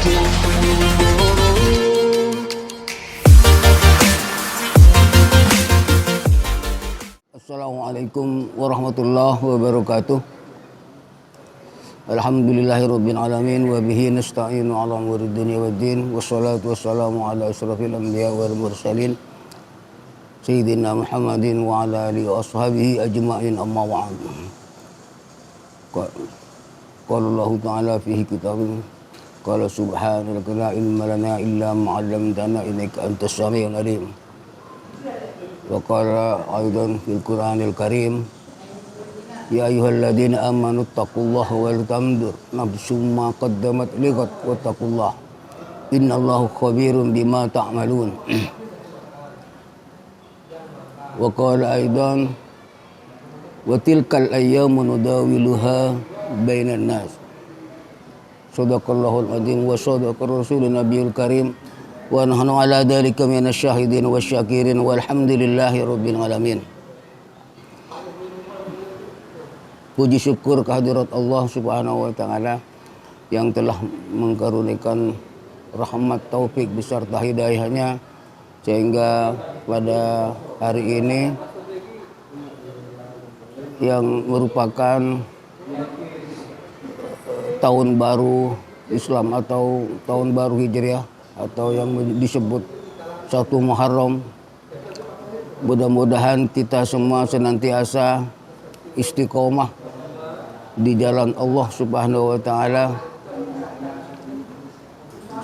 Assalamualaikum warahmatullahi wabarakatuh. Alhamdulillahirabbil alamin wa bihi nasta'inu ala umuri dunya waddin wassalatu wassalamu ala asyrafil anbiya wal mursalin sayyidina Muhammadin wa ala alihi wa ashabihi ajma'in amma ba'd. Qala Allah ta'ala fihi kitabih qala subhanaka la ilma lana illa ma 'allamtana innaka antas samiul alim. Wa qala aidan fil Qur'anil Karim ya ayyuhalladzina amanu taqullaha wal tanzur nafsum ma qaddamat lighad wattaqullaha innallaha khabirum bima ta'malun. Wa qala aidan wa tilkal ayyamu nudawiluha bainan nas. Shadaqallahul adzim wa shadaqa rasulun nabiyul karim wa nahnu ala dzalika minasyahidin wasyakirin walhamdulillahi rabbil alamin. Puji syukur kehadirat Allah Subhanahu wa taala yang telah mengkaruniakan rahmat taufik beserta hidayahnya sehingga pada hari ini yang merupakan tahun baru Islam atau tahun baru Hijriah atau yang disebut 1 Muharram. Mudah-mudahan kita semua senantiasa istiqomah di jalan Allah Subhanahu wa taala.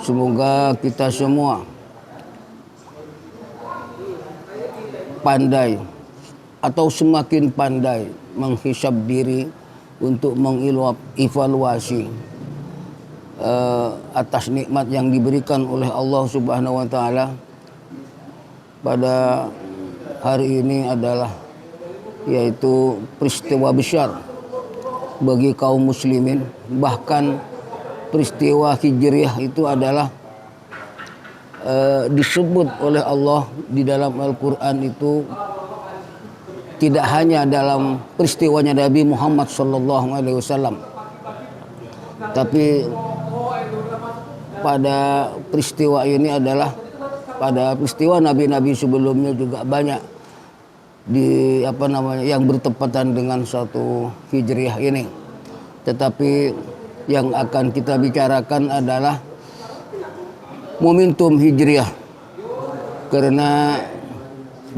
Semoga kita semua pandai atau semakin pandai menghisab diri untuk mengevaluasi atas nikmat yang diberikan oleh Allah Subhanahu wa taala pada hari ini adalah yaitu peristiwa besar bagi kaum muslimin. Bahkan peristiwa Hijriah itu adalah disebut oleh Allah di dalam Al-Quran itu tidak hanya dalam peristiwanya Nabi Muhammad SAW, tapi pada peristiwa ini adalah pada peristiwa nabi-nabi sebelumnya juga banyak yang bertepatan dengan satu Hijriah ini. Tetapi yang akan kita bicarakan adalah momentum Hijriah, karena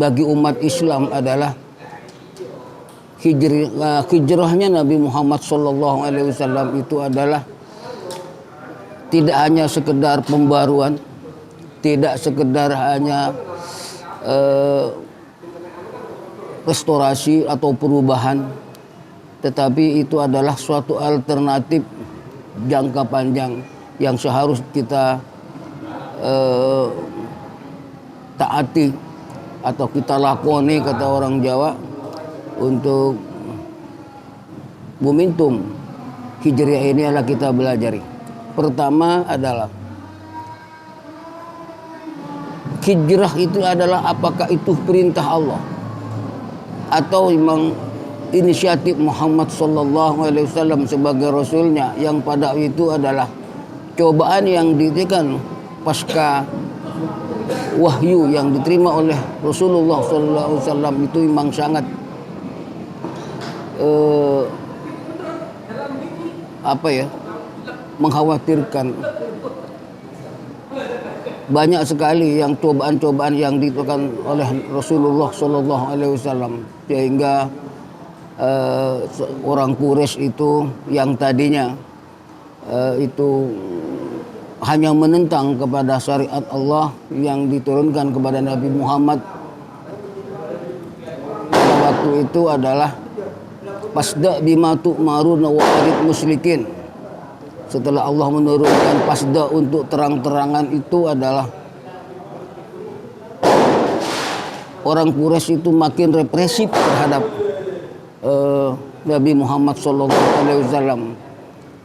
bagi umat Islam adalah hijrahnya Nabi Muhammad SAW itu adalah tidak hanya sekedar pembaruan, tidak sekedar hanya restorasi atau perubahan, tetapi itu adalah suatu alternatif jangka panjang yang seharus kita taati atau kita lakoni, kata orang Jawa, untuk momentum Hijriah ini adalah kita belajari. Pertama adalah hijrah itu adalah apakah itu perintah Allah atau memang inisiatif Muhammad SAW sebagai Rasulnya, yang pada itu adalah cobaan yang diberikan pasca wahyu yang diterima oleh Rasulullah SAW itu memang sangat mengkhawatirkan. Banyak sekali yang cobaan-cobaan yang diberikan oleh Rasulullah SAW sehingga orang Quraisy itu yang tadinya itu hanya menentang kepada syariat Allah yang diturunkan kepada Nabi Muhammad pada waktu itu adalah pasda bima tu'maruna wa arid musyrikin. Setelah Allah menurunkan pasda untuk terang-terangan itu adalah orang Quraisy itu makin represif terhadap Nabi Muhammad SAW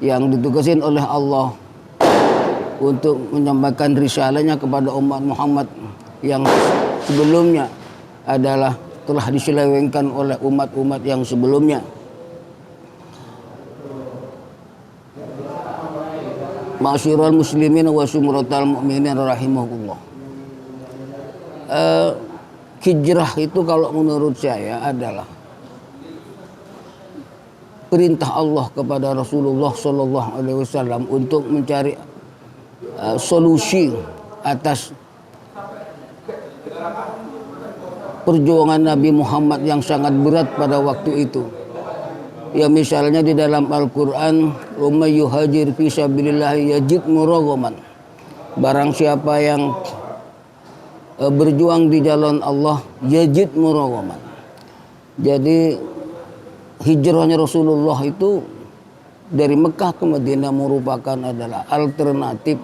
yang ditugasin oleh Allah untuk menyampaikan risalahnya kepada umat Muhammad yang sebelumnya adalah telah diselewengkan oleh umat-umat yang sebelumnya. Ma'asyiral muslimin wa sumratal mu'minin rahimahullah. Hijrah itu kalau menurut saya adalah perintah Allah kepada Rasulullah Shallallahu Alaihi Wasallam untuk mencari solusi atas perjuangan Nabi Muhammad yang sangat berat pada waktu itu. Ya misalnya di dalam Al-Quran, "Wa may yuhajir fi sabilillah yajid muraghaman." Barang siapa yang berjuang di jalan Allah, yajid muraghaman. Jadi hijrahnya Rasulullah itu dari Mekah ke Madinah merupakan adalah alternatif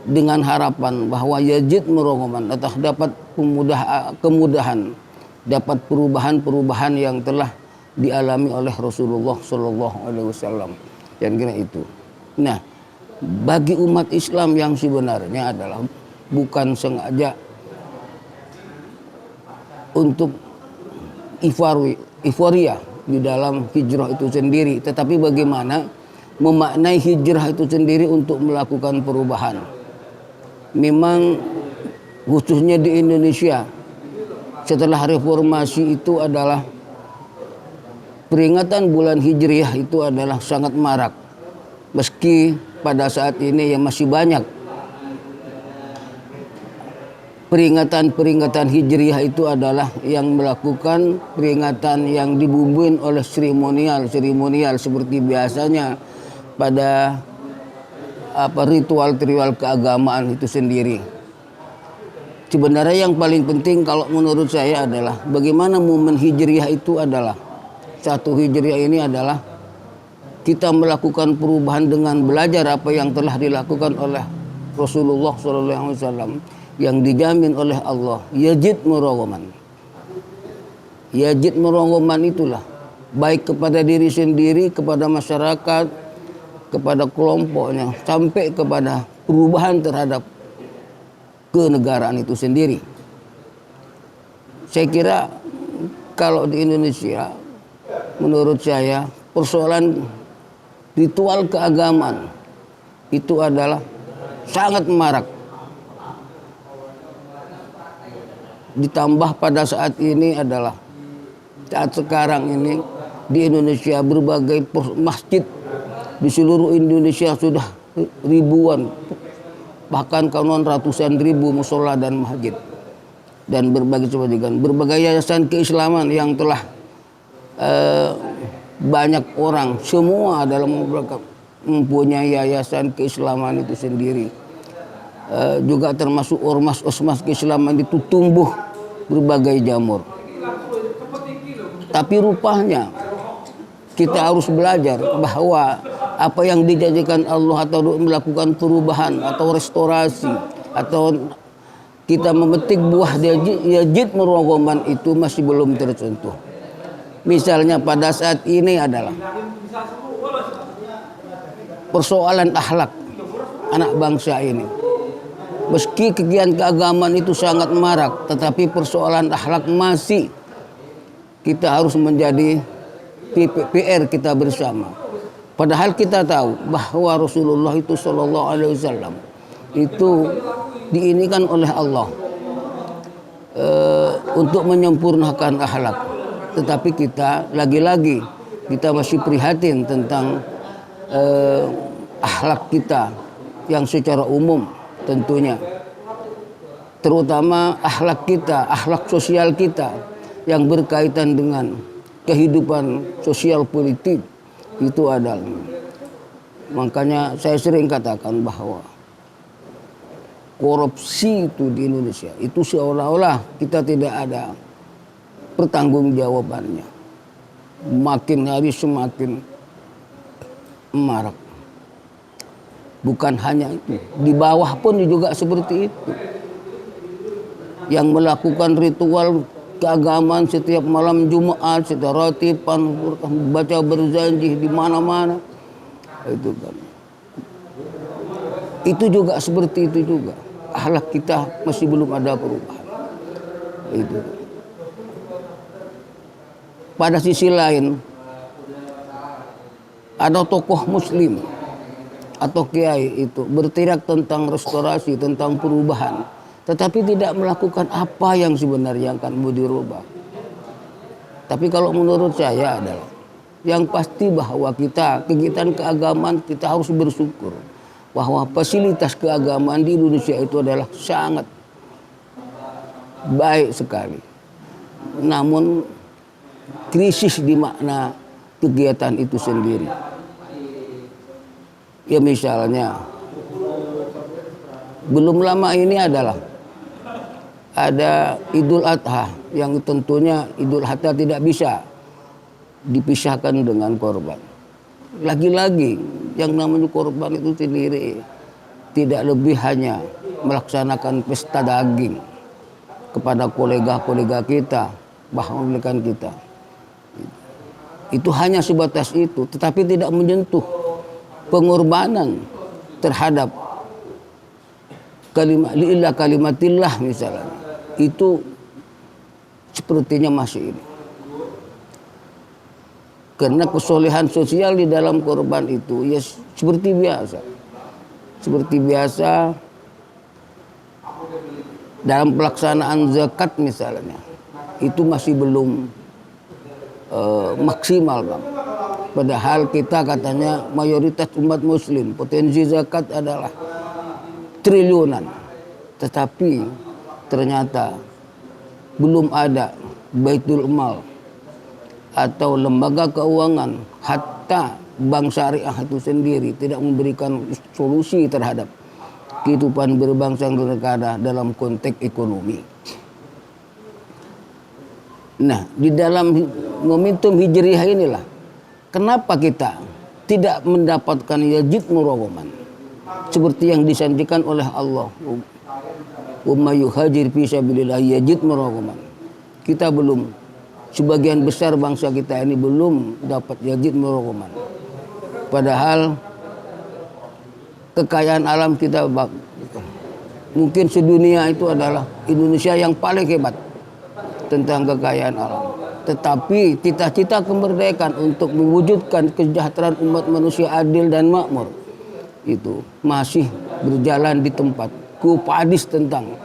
dengan harapan bahwa yajid muraghaman, atau dapat kemudahan, dapat perubahan-perubahan yang telah dialami oleh Rasulullah Shallallahu Alaihi Wasallam. Yang kira itu. Nah, bagi umat Islam yang sebenarnya adalah bukan sengaja untuk euforia di dalam hijrah itu sendiri, tetapi bagaimana memaknai hijrah itu sendiri untuk melakukan perubahan. Memang khususnya di Indonesia setelah reformasi itu adalah peringatan bulan Hijriah itu adalah sangat marak. Meski pada saat ini ya masih banyak peringatan Hijriah itu adalah yang melakukan peringatan yang dibumbui oleh seremonial seperti biasanya pada ritual keagamaan itu sendiri. Sebenarnya yang paling penting kalau menurut saya adalah bagaimana momen Hijriah itu adalah satu. Hijriah ini adalah kita melakukan perubahan dengan belajar apa yang telah dilakukan oleh Rasulullah SAW yang dijamin oleh Allah. Yajid muraghaman. Yajid muraghaman itulah baik kepada diri sendiri, kepada masyarakat, kepada kelompoknya, sampai kepada perubahan terhadap kenegaraan itu sendiri. Saya kira kalau di Indonesia, menurut saya persoalan ritual keagamaan itu adalah sangat marak. Ditambah pada saat ini adalah saat sekarang ini di Indonesia berbagai masjid di seluruh Indonesia sudah ribuan, bahkan konon ratusan ribu musola dan masjid, dan berbagai yayasan keislaman yang telah banyak orang semua dalam mempunyai yayasan keislaman itu sendiri. Juga termasuk ormas keislaman itu tumbuh berbagai jamur. Tapi rupanya kita harus belajar bahwa apa yang dijanjikan Allah atau melakukan perubahan atau restorasi atau kita memetik buah yajid muraghaman itu masih belum tersentuh. Misalnya pada saat ini adalah persoalan akhlak anak bangsa ini. Meski kegiatan keagamaan itu sangat marak, tetapi persoalan akhlak masih kita harus menjadi PR kita bersama. Padahal kita tahu bahwa Rasulullah itu Shallallahu Alaihi Wasallam itu diinikan oleh Allah untuk menyempurnakan akhlak. Tetapi kita lagi-lagi kita masih prihatin tentang akhlak kita yang secara umum tentunya, terutama akhlak kita, akhlak sosial kita yang berkaitan dengan kehidupan sosial politik itu adalah. Makanya saya sering katakan bahwa korupsi itu di Indonesia itu seolah-olah kita tidak ada pertanggungjawabannya. Makin hari semakin marak. Bukan hanya itu, di bawah pun juga seperti itu. Yang melakukan ritual keagamaan setiap malam Jumat, secara ratiban, baca berjanji di mana-mana. Itu kan. Itu juga seperti itu juga. Akhlak kita masih belum ada perubahan. Itu. Pada sisi lain, ada tokoh muslim atau kiai itu berteriak tentang restorasi, tentang perubahan, tetapi tidak melakukan apa yang sebenarnya akan mau dirubah. Tapi kalau menurut saya adalah yang pasti bahwa kita kegiatan keagamaan kita harus bersyukur bahwa fasilitas keagamaan di Indonesia itu adalah sangat baik sekali. Namun krisis di makna kegiatan itu sendiri. Ya misalnya belum lama ini adalah ada Idul Adha yang tentunya Idul Adha tidak bisa dipisahkan dengan korban. Lagi-lagi yang namanya korban itu sendiri tidak lebih hanya melaksanakan pesta daging kepada kolega-kolega kita, bahkan rekan kita. Itu hanya sebatas itu, tetapi tidak menyentuh pengorbanan terhadap kalimatillah misalnya. Itu sepertinya masih ini. Karena kesolehan sosial di dalam korban itu ya seperti biasa. Seperti biasa dalam pelaksanaan zakat misalnya. Itu masih belum maksimal, Bang. Padahal kita katanya mayoritas umat muslim, potensi zakat adalah triliunan. Tetapi ternyata belum ada Baitul Mal atau lembaga keuangan, hatta bank syariah itu sendiri tidak memberikan solusi terhadap kehidupan berbangsa dan bernegara dalam konteks ekonomi. Nah, di dalam momentum hijriah inilah kenapa kita tidak mendapatkan yajid muragoman seperti yang disampaikan oleh Allah. Umma yuhajir fi sabilillah yajid muragoman. Kita belum, sebagian besar bangsa kita ini belum dapat yajid muragoman. Padahal kekayaan alam kita mungkin sedunia itu adalah Indonesia yang paling hebat tentang kekayaan alam. Tetapi cita-cita kemerdekaan untuk mewujudkan kesejahteraan umat manusia adil dan makmur itu masih berjalan di tempat. Gupadis tentang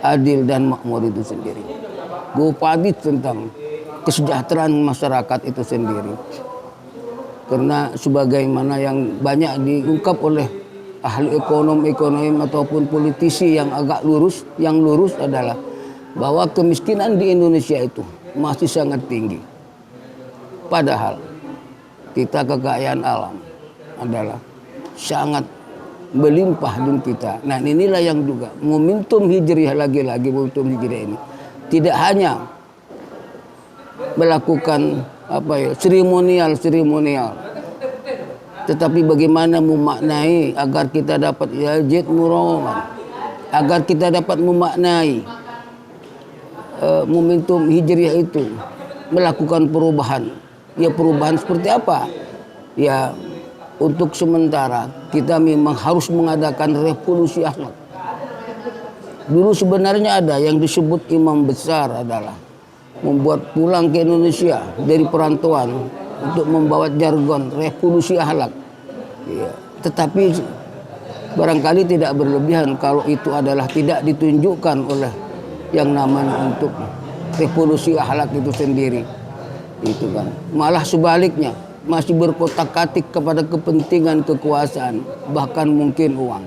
adil dan makmur itu sendiri. Gupadis tentang kesejahteraan masyarakat itu sendiri. Karena sebagaimana yang banyak diungkap oleh ahli ekonomi ataupun politisi yang agak lurus, yang lurus adalah bahwa kemiskinan di Indonesia itu masih sangat tinggi. Padahal kita kekayaan alam adalah sangat melimpah di kita. Nah, inilah yang juga momentum hijriah, lagi-lagi momentum hijriah ini tidak hanya melakukan seremonial, tetapi bagaimana memaknai agar kita dapat yajid muragoman, agar kita dapat memaknai momentum hijriah itu melakukan perubahan. Ya, perubahan seperti apa? Ya, untuk sementara kita memang harus mengadakan revolusi akhlak. Dulu sebenarnya ada yang disebut imam besar adalah membuat pulang ke Indonesia dari perantauan untuk membawa jargon revolusi akhlak. Ya, tetapi barangkali tidak berlebihan kalau itu adalah tidak ditunjukkan oleh yang namanya untuk revolusi akhlak itu sendiri. Itu kan. Malah sebaliknya, masih berkotak-katik kepada kepentingan kekuasaan, bahkan mungkin uang.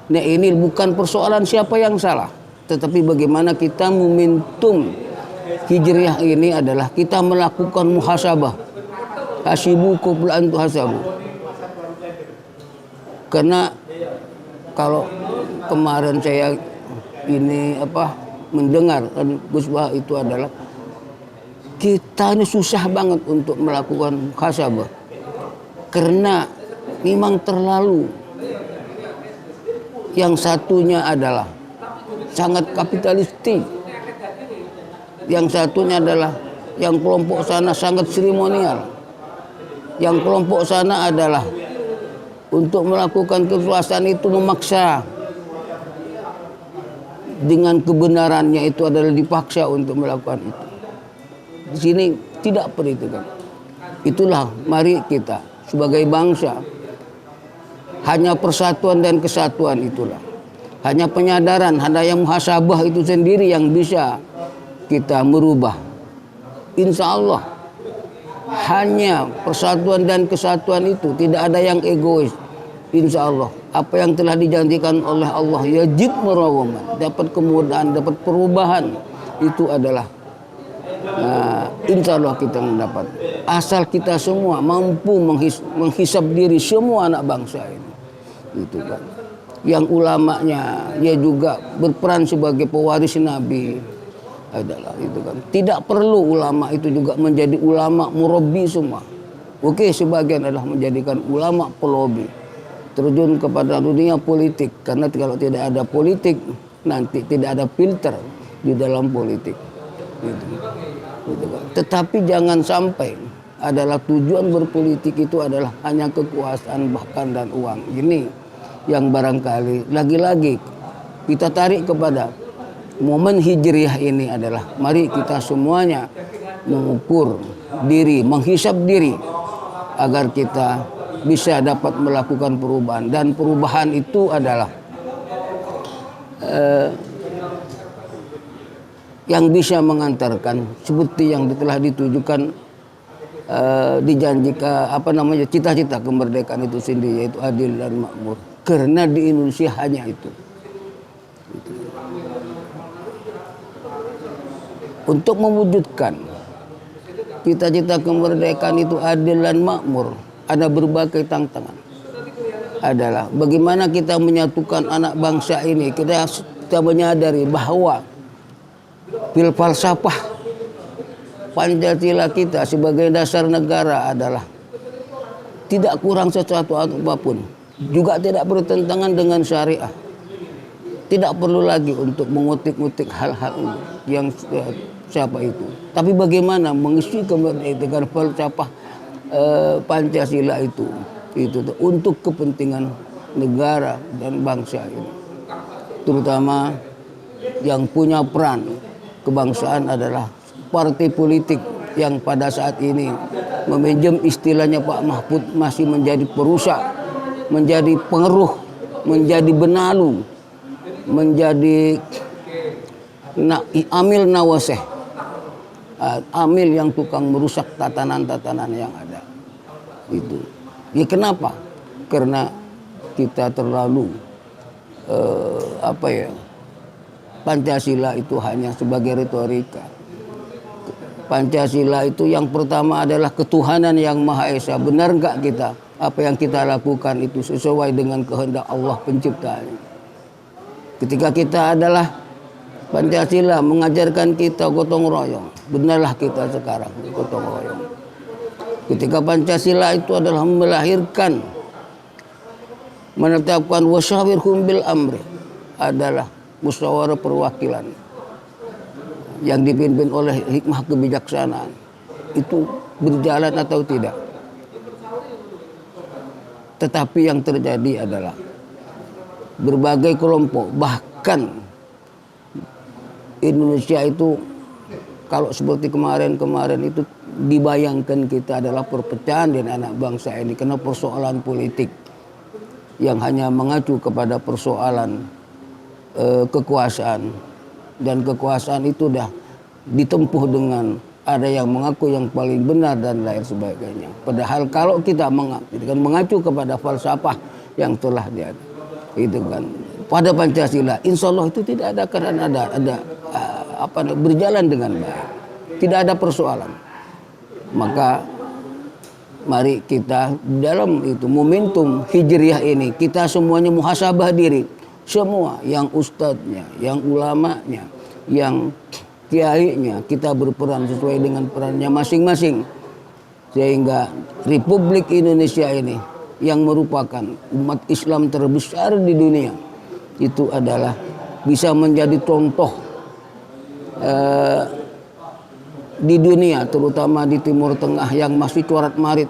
Nah, ini bukan persoalan siapa yang salah, tetapi bagaimana kita momentum hijriah ini adalah kita melakukan muhasabah. Hasibu qabla an tuhasabu. Karena kalau kemarin saya ini mendengar Gus Bah itu adalah kita ini susah banget untuk melakukan muhasabah karena memang terlalu, yang satunya adalah sangat kapitalistik, yang satunya adalah yang kelompok sana sangat seremonial, yang kelompok sana adalah untuk melakukan kekuasaan itu memaksa, dengan kebenarannya itu adalah dipaksa untuk melakukan itu. Di sini tidak perhitungan. Itulah mari kita sebagai bangsa Hanya persatuan dan kesatuan itulah. Hanya penyadaran, hanya muhasabah itu sendiri yang bisa kita merubah. Insya Allah hanya persatuan dan kesatuan itu, tidak ada yang egois. Insya Allah apa yang telah dijanjikan oleh Allah yajib murawaman, dapat kemudahan, dapat perubahan, itu adalah insya Allah kita mendapat. Asal kita semua mampu menghisap diri semua anak bangsa ini, itu kan. Yang ulamanya dia juga berperan sebagai pewaris Nabi adalah itu kan. Tidak perlu ulama itu juga menjadi ulama murabbi semua. Oke, sebagian adalah menjadikan ulama pelobi, terjun kepada dunia politik, karena kalau tidak ada politik nanti tidak ada filter di dalam politik. Gitu kan. Tetapi jangan sampai adalah tujuan berpolitik itu adalah hanya kekuasaan bahkan dan uang. Ini yang barangkali lagi-lagi kita tarik kepada momen hijriah ini adalah mari kita semuanya mengukur diri, menghisap diri agar kita bisa dapat melakukan perubahan, dan perubahan itu adalah yang bisa mengantarkan seperti yang telah ditujukan dijanjikan cita-cita kemerdekaan itu sendiri, yaitu adil dan makmur. Karena di Indonesia hanya itu. Untuk mewujudkan cita-cita kemerdekaan itu adil dan makmur, ada berbagai tantangan. Adalah bagaimana kita menyatukan anak bangsa ini. Kita menyadari bahwa filsafah Pancasila kita sebagai dasar negara adalah tidak kurang sesuatu apapun, juga tidak bertentangan dengan syariah. Tidak perlu lagi untuk mengutik-utik hal-hal yang siapa itu. Tapi bagaimana mengisi kemerdekaan filsafah Pancasila itu untuk kepentingan negara dan bangsa ini. Terutama yang punya peran kebangsaan adalah partai politik yang pada saat ini meminjam istilahnya Pak Mahfud masih menjadi perusak, menjadi pengeruh, menjadi benalu, menjadi amil nawaseh, amil yang tukang merusak tatanan-tatanan yang ada. Itu. Ya kenapa? Karena kita terlalu Pancasila itu hanya sebagai retorika. Pancasila itu yang pertama adalah ketuhanan yang Maha Esa. Benar enggak kita? Apa yang kita lakukan itu sesuai dengan kehendak Allah penciptanya. Ketika kita adalah Pancasila mengajarkan kita gotong royong, benarlah kita sekarang gotong royong. Ketika Pancasila itu adalah melahirkan, menetapkan wasyawirhum bil amri, adalah musyawarah perwakilan yang dipimpin oleh hikmah kebijaksanaan, itu berjalan atau tidak. Tetapi yang terjadi adalah berbagai kelompok, bahkan Indonesia itu kalau seperti kemarin itu dibayangkan kita adalah perpecahan di anak bangsa ini karena persoalan politik yang hanya mengacu kepada persoalan kekuasaan, dan kekuasaan itu dah ditempuh dengan ada yang mengaku yang paling benar dan lain sebagainya. Padahal kalau kita mengacu kepada falsafah yang telah ada, itu kan pada Pancasila, insya Allah itu tidak ada karena ada berjalan dengan baik, tidak ada persoalan. Maka mari kita dalam itu momentum hijriah ini kita semuanya muhasabah diri, semua yang ustadznya, yang ulamanya, yang kiainya, kita berperan sesuai dengan perannya masing-masing, sehingga Republik Indonesia ini yang merupakan umat Islam terbesar di dunia itu adalah bisa menjadi contoh di dunia, terutama di Timur Tengah yang masih corat-marit,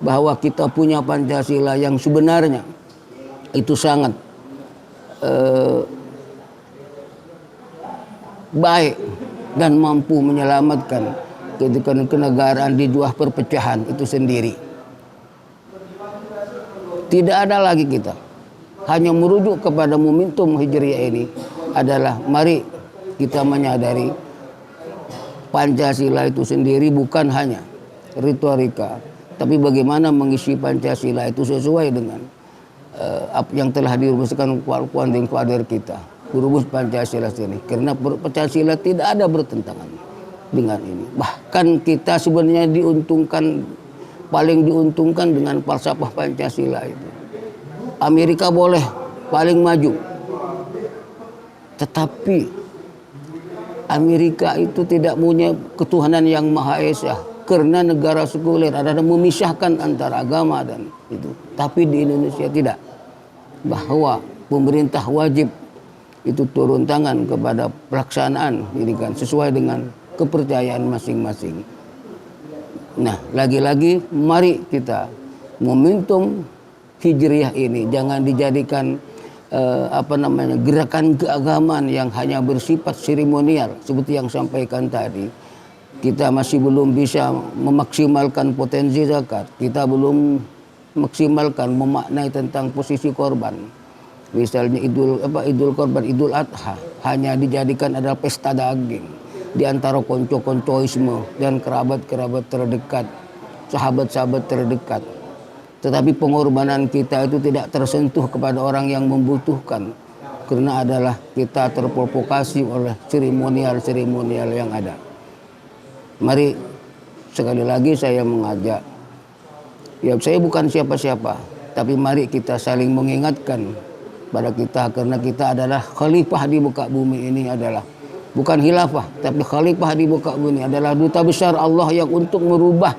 bahwa kita punya Pancasila yang sebenarnya itu sangat baik dan mampu menyelamatkan kenegaraan di dua perpecahan itu sendiri. Tidak ada lagi kita hanya merujuk kepada momentum hijriah ini adalah mari kita menyadari Pancasila itu sendiri bukan hanya retorika, tapi bagaimana mengisi Pancasila itu sesuai dengan apa yang telah dirumuskan founding father kita, rumus Pancasila ini. Karena Pancasila tidak ada bertentangan dengan ini. Bahkan kita sebenarnya paling diuntungkan dengan falsafah Pancasila itu. Amerika boleh paling maju, tetapi Amerika itu tidak punya ketuhanan yang Maha Esa karena negara sekuler, ada memisahkan antara agama dan itu. Tapi di Indonesia tidak, bahwa pemerintah wajib itu turun tangan kepada pelaksanaan pendidikan sesuai dengan kepercayaan masing-masing. Nah, lagi-lagi mari kita momentum hijriah ini jangan dijadikan gerakan keagamaan yang hanya bersifat seremonial seperti yang sampaikan tadi. Kita masih belum bisa memaksimalkan potensi zakat, kita belum maksimalkan memaknai tentang posisi korban. Misalnya Idul Korban, Idul Adha hanya dijadikan adalah pesta daging di antara konco-koncoisme dan kerabat-kerabat terdekat, sahabat-sahabat terdekat. Tetapi pengorbanan kita itu tidak tersentuh kepada orang yang membutuhkan, karena adalah kita terprovokasi oleh seremonial yang ada. Mari sekali lagi saya mengajak, ya saya bukan siapa-siapa, tapi mari kita saling mengingatkan pada kita, karena kita adalah khalifah di muka bumi ini, adalah bukan khilafah, tapi khalifah di muka bumi ini adalah duta besar Allah yang untuk merubah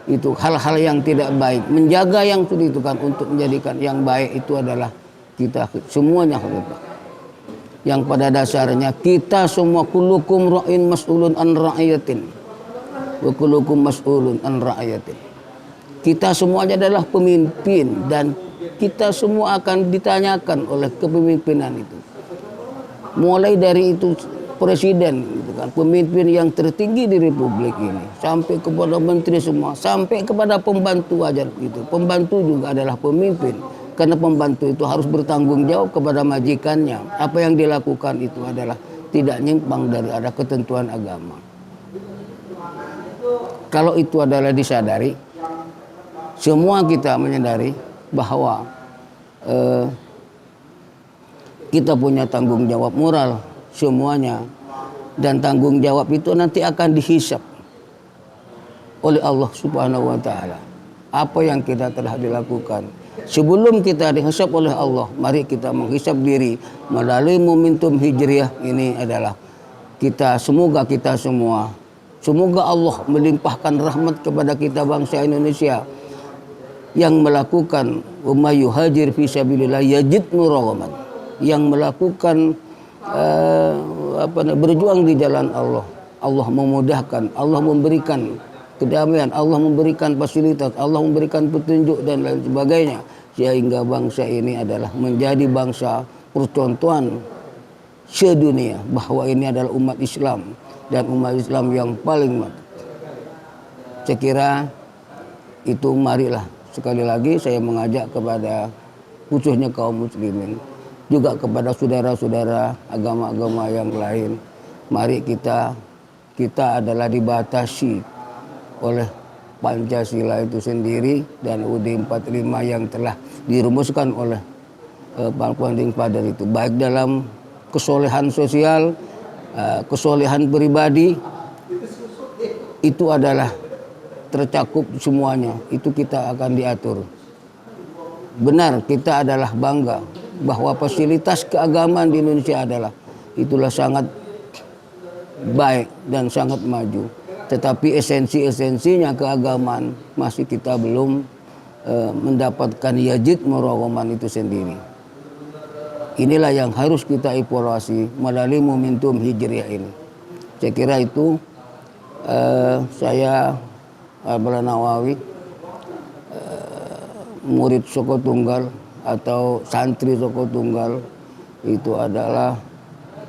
itu hal-hal yang tidak baik, menjaga yang sudah itu kan, untuk menjadikan yang baik itu adalah kita semuanya khalifah. Yang pada dasarnya kita semua kullukum ra'in mas'ulun an ra'iyatin wa kullukum mas'ulun an ra'iyatin. Kita semuanya adalah pemimpin dan kita semua akan ditanyakan oleh kepemimpinan itu. Mulai dari itu presiden, gitu kan, pemimpin yang tertinggi di republik ini, sampai kepada menteri semua, sampai kepada pembantu aja gitu. Pembantu juga adalah pemimpin, karena pembantu itu harus bertanggung jawab kepada majikannya. Apa yang dilakukan itu adalah tidak nyimpang dari ada ketentuan agama. Kalau itu adalah disadari, semua kita menyadari bahwa kita punya tanggung jawab moral semuanya, dan tanggung jawab itu nanti akan dihisap oleh Allah Subhanahu wa taala. Apa yang kita telah dilakukan sebelum kita dihisap oleh Allah, mari kita menghisap diri melalui momentum hijriah ini adalah semoga Allah melimpahkan rahmat kepada kita bangsa Indonesia yang melakukan umayyuhajir fi sabilillah yajid muraghaman, yang melakukan berjuang di jalan Allah. Allah memudahkan, Allah memberikan kedamaian, Allah memberikan fasilitas, Allah memberikan petunjuk dan lain sebagainya, sehingga bangsa ini adalah menjadi bangsa percontohan sedunia bahwa ini adalah umat Islam dan umat Islam yang paling mantap. Saya kira itu, marilah sekali lagi saya mengajak kepada khususnya kaum muslimin, juga kepada saudara-saudara agama-agama yang lain, mari kita adalah dibatasi oleh Pancasila itu sendiri dan UUD 45 yang telah dirumuskan oleh founding father itu, baik dalam kesolehan sosial, kesolehan pribadi, itu adalah tercakup semuanya, itu kita akan diatur. Benar, kita adalah bangga bahwa fasilitas keagamaan di Indonesia itulah sangat baik dan sangat maju. Tetapi esensinya keagamaan masih kita belum mendapatkan yajid muraghaman itu sendiri. Inilah yang harus kita evaluasi melalui momentum hijriah ini. Saya kira itu, saya Abdullah Nawawi, murid Soko Tunggal atau santri Soko Tunggal, itu adalah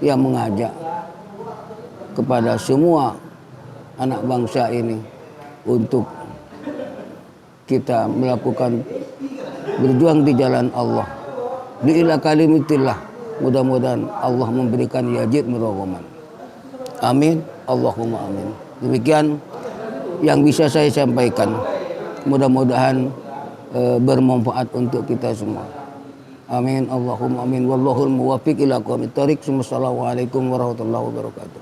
yang mengajak kepada semua anak bangsa ini untuk kita melakukan berjuang di jalan Allah. Bi'ila kalimitillah. Mudah-mudahan Allah memberikan yazid murawaman. Amin. Allahumma amin. Demikian yang bisa saya sampaikan. Mudah-mudahan bermanfaat untuk kita semua. Amin. Allahumma amin. Wallahul muwaffiq ila aqwamit thoriq. Wassalamualaikum warahmatullahi wabarakatuh.